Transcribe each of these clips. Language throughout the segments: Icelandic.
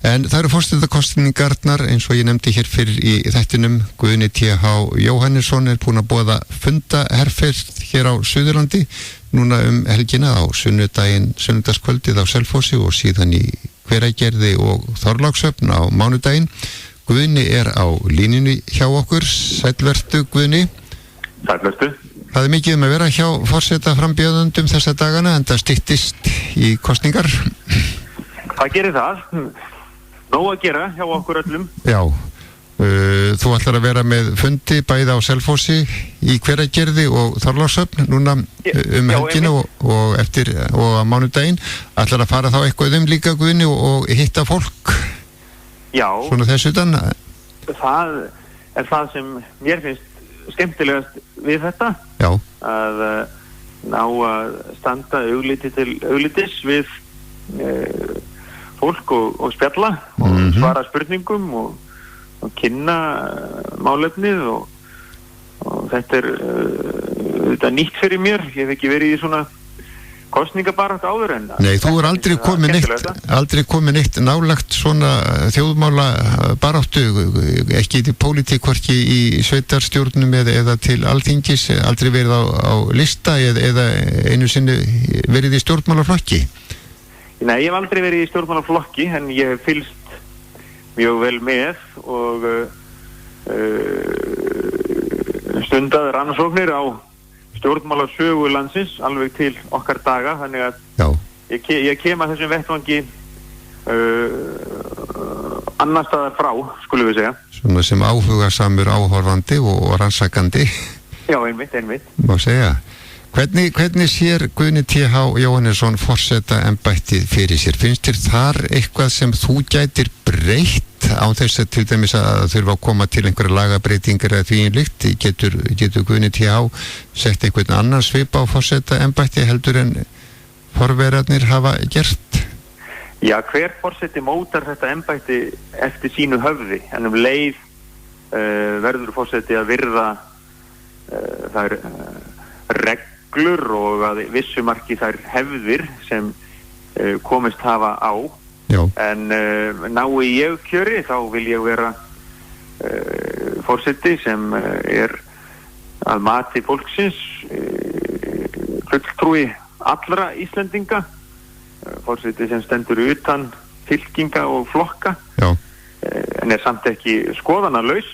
En það eru forsetakosningarnar eins og ég nefndi hér fyrir í þættinum. Guðni T.H. Jóhannesson er búinn að boða fundaherferð hér á Suðurlandi núna helgina á sunnudagskvöldið á Selfossi og síðan í Hveragerði og Þorlákshöfn á mánudaginn. Guðni er á línunni hjá okkur. Sælvertu, Guðni. Sælvertu. Það mikið að vera hjá forsetaframbjóðendum þessa dagana, en það styttist í kosningar. Það gerir það. Nóg að gera hjá okkur öllum. Já. Þú ætlar að vera með fundi bæði á Selfossi í Hveragerði og Þorlákshöfn núna helgina og á mánudaginn. Ætlar að fara þá eitthvað líka, Guðni, og hitta fólk? Já. Svona þess utan? Það er það sem mér finnst skemmtilegast við þetta. Já. Að ná að standa augliti til auglitis við fólk og spjalla og svara spurningum og kynna málefnið og þetta er þetta nýtt fyrir mér. Ég hef ekki verið í svona kosningabaráttu áður en... Nei, þú er aldrei komið neitt nálagt svona þjóðmála baráttu, ekki til pólitík, hvorki í sveitarstjórnum eða til alþingis, aldrei verið á lista eða einu sinni verið í stjórnmálaflokki? Nei, ég hef aldrei verið í stjórnmálaflokki, en ég hef fylgst mjög vel með og stundað rannsóknir á stjórnmálasögu landsins alveg til okkar daga, þannig að ég kem að þessum vettvangi annar staðar frá, skulum við segja. Svona sem áhugasamur áhorfandi og rannsakandi. Já, einmitt. Má segja. Hvernig sér Guðni T.H. Jóhannesson forsetaembættið fyrir sér? Finnst þér þar eitthvað sem þú gætir breytt á þess að til dæmis að þurfa að koma til einhverja lagabreitingar eða því líkt? Getur Guðni T.H. sett einhvern annan svip á forsetaembættið heldur en forverarnir hafa gert? Já, hver forseti mótar þetta embætti eftir sínu höfði, en leið verður forseti að virða þær reglur og að vissu marki þær hefðir sem komist hafa á. Já. En nái ég kjöri þá vil ég vera forseti sem er að mati fólksins fulltrúi allra Íslendinga, forseti sem stendur utan fylkinga og flokka. Já. En er samt ekki skoðanalaus,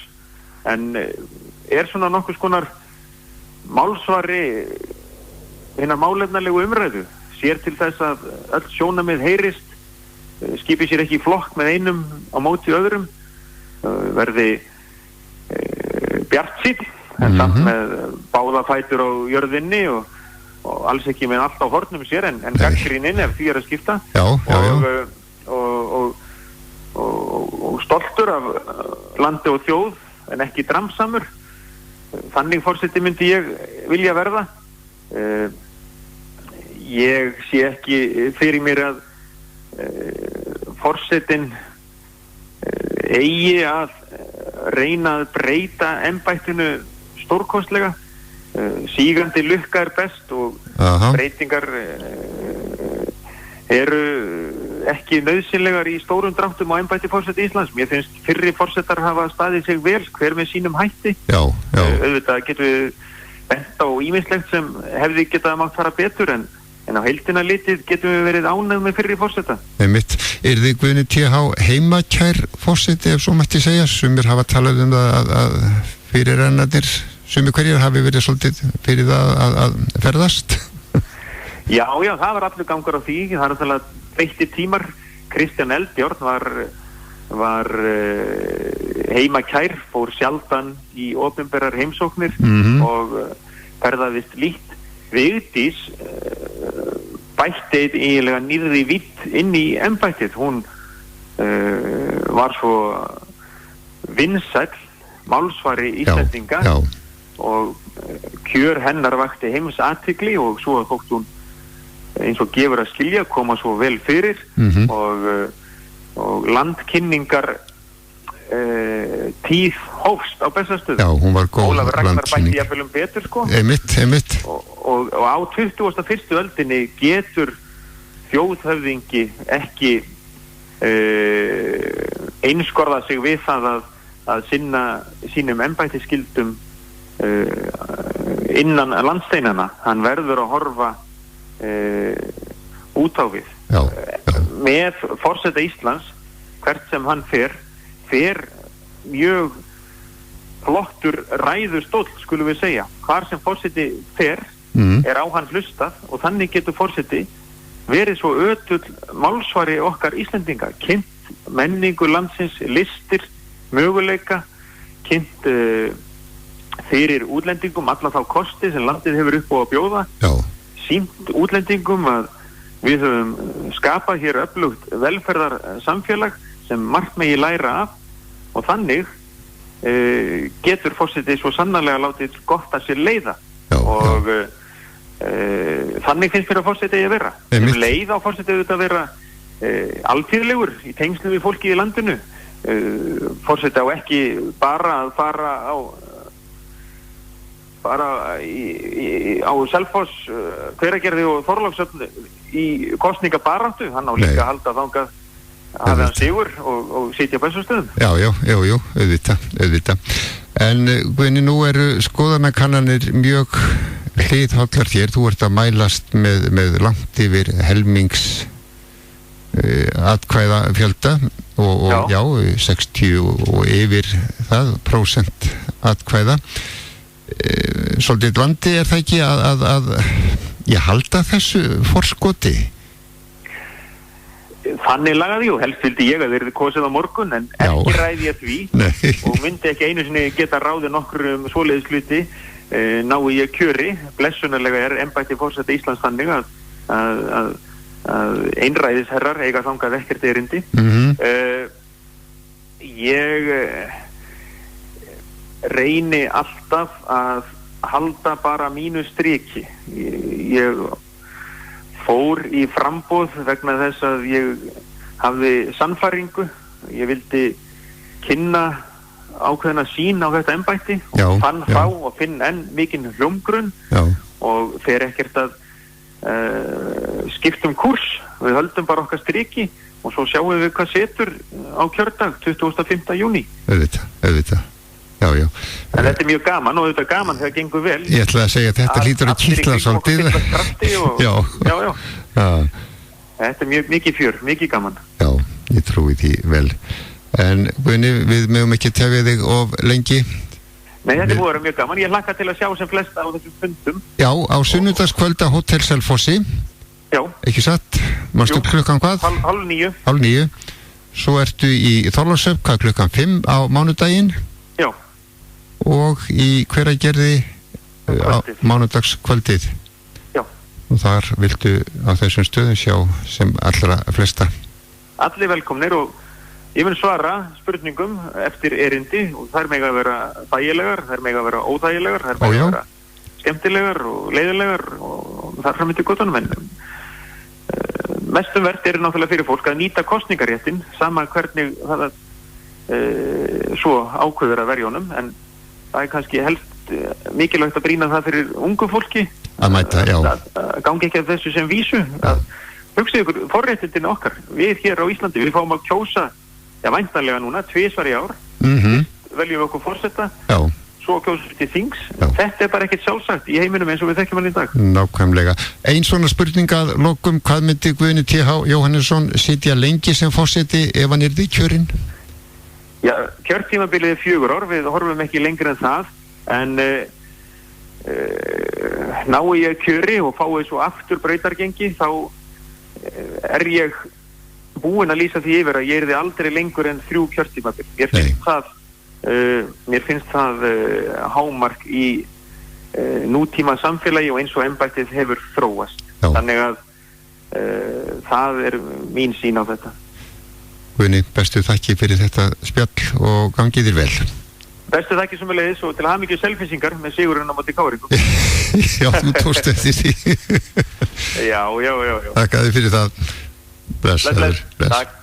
en er svona nokkuð skonar málsvari hinnar málefnalegu umræðu, sér til þess að öll sjónamið heyrist, skipi sér ekki í flokk með einum á móti öðrum, verði bjartsýnn, en samt með báða fætur á jörðinni og alls ekki með allt á hornum sér, en gagnrýnin ef því er að skipta. Já. Og stoltur af landi og þjóð, en ekki dramsamur. Þannig forseti myndi ég vilja verða. Ég sé ekki fyrir mér að forsetinn eigi að reyna að breyta embættinu stórkostlega. Sígandi lukka er best og breytingar eru ekki nauðsynlegar í stórum dráttum á embætti forseta Íslands. Mér finnst fyrri forsetar hafa staðið sig vel, hver með sínum hætti. Já. Auðvitað getum við bent á ýmislegt sem hefði getað mátt fara betur, en á heildina litið getum við verið ánægð með fyrri forseta. Einmitt. Yrði Guðni T.H. heimakær forseti, ef svo mætti segja? Sumir hafa talað það að fyrirrennarnir, sumir hverjir hafi verið svolítið fyrir það að ferðast? Já, það var allur gangur á því. Það er alltaf breyttir tímar. Kristján Eldjárn var heimakær, fór sjaldan í opinberar heimsóknir og ferðaðist lítt. Vigdís bætti eiginlega nýrri vitt inn í embættið. Hún var svo vinsæll málsvari Íslendinga og kjör hennar vakti heimsathygli og svo þótt hún eins og gefur að skilja koma svo vel fyrir og landkynningar tíð hófst á Bessastöðum. Já, hún var góð Ólafur Ragnar bætti jafnvel betur sko. Einmitt. Og á 21. öldinni getur þjóðhöfðingi ekki einskorða sig við það að sinna sínum embættiskyldum innan landsteinana. Hann verður að horfa út á við. Já. Með forseta Íslands, hvert sem hann fer mjög flottur ræðustóll, skulum við segja. Hvar sem forseti fer er á hann hlustað og þannig getur forseti verið svo ötull málsvari okkar Íslendinga, kynnt menningu landsins, listir, möguleika, kynnt fyrir útlendingum alla þá kosti sem landið hefur upp á að bjóða. Já. Sýnt útlendingum að við höfum skapað hér öflugt velferðar samfélag sem margt megi læra af og þannig getur forseti svo sannarlega látið gott að sér leiða. Já, og þannig finnst mér að forseti að vera. Sem leið á forseti auðvitað að vera alþýðlegur í tengslum við fólki í landinu. Forseti á ekki bara að fara á Selfoss, Hveragerði og Þorlákshöfn í kosningabaráttu. Hann á líka að halda þangað að hann sigur og sitja á Bessastöðum. Já, auðvitað. En Guðni, nú eru skoðanakannanir mjög hliðhollar þér. Þú ert að mælast með langt yfir helmings atkvæða fjölda og já, 60 og yfir það % atkvæða. Svolítið vandi er það ekki að ég halda þessu forskoti? Þannig lagaði helst vildi ég að þeir eru kosið á morgun en ekki ræði ég því. Nei. Og myndi ekki einu sinni geta ráðið nokkrum svoleiðis hluti nái ég kjöri. Blessunarlega er embætti forseta Íslands þannig að einræðisherrar eiga þangað ekkert erindi. Ég reyni alltaf að halda bara mínu striki. Ég fór í framboð vegna þess að ég hafði sannfæringu. Ég vildi kynna ákveðna sýn á þetta embætti og fann þá og finn enn mikinn hljómgrunn og fer ekkert að skiptum kurs. Við höldum bara okkar striki og svo sjáum við hvað setur á kjördag 25. júní. Auðvitað. Já. En þetta er mjög gaman og þetta er gaman þegar gengur vel. Ég ætla að segja að þetta hlýtur að kitla svolítið. Já. Þetta er mjög mikið fjör, mikið gaman. Já, ég trúi því vel. En Guðni, við mögum ekki tefja þig of lengi. Nei, þetta búið að vera mjög gaman. Ég hlakka til að sjá sem flesta á þessum fundum. Já, á sunnudagskvölda Hótel Selfossi. Já. Ekki satt? Manstu klukkan hvað? 8:30. 8:30. Svo ertu í Þorlákshöfn, hvað klukkan 5 á mánudaginn? Já. Og í Hveragerði á mánudagskvöldið. Já. Og þar viltu á þessum stöðum sjá sem allra flesta. Allir velkomnir og ég mun svara spurningum eftir erindi og þær mega að vera þægilegar, þær mega að vera óþægilegar, þær mega að vera skemmtilegar og leiðilegar og þar fram eftir göttunum. En mestum verð er náttúrulega fyrir fólk að nýta kosningaréttin sama hvernig það svo ákveður að verja honum, en það er kannski helst mikilvægt að brýna það fyrir ungu fólki að mæta, að gangi ekki af þessu sem vísu. Hugsið ykkur forréttindin okkar, við hér á Íslandi, við fáum að kjósa væntanlega núna 2 í ár. Veljum við okkur forseta, svo kjósum við til þings. Þetta er bara ekkert sjálfsagt í heiminum eins og við þekkjum hann í dag. Nákvæmlega. Ein svona spurning að lokum, hvað myndi Guðni T.H. Jóhannesson sitja lengi sem forseti ef hann yrði kjörinn? Já, kjörtímabilið er 4 ár, við horfum ekki lengur en það, en nái ég kjöri og fái svo aftur brautargengi, þá er ég búinn að lýsa því yfir að ég yrði aldrei lengur en 3 kjörtímabil. Mér finnst það hámark í nútíma samfélagi og eins og embættið hefur þróast. Þannig að það er mín sýn á þetta. Guðni, bestu þakki fyrir þetta spjall og gangið þér vel. Bestu þakki sömuleiðis og til hamingju Selfyssingar með sigurinn á móti KR. Já, þú tókst eftir því. Já. Þakka þér fyrir það. Bless. Takk.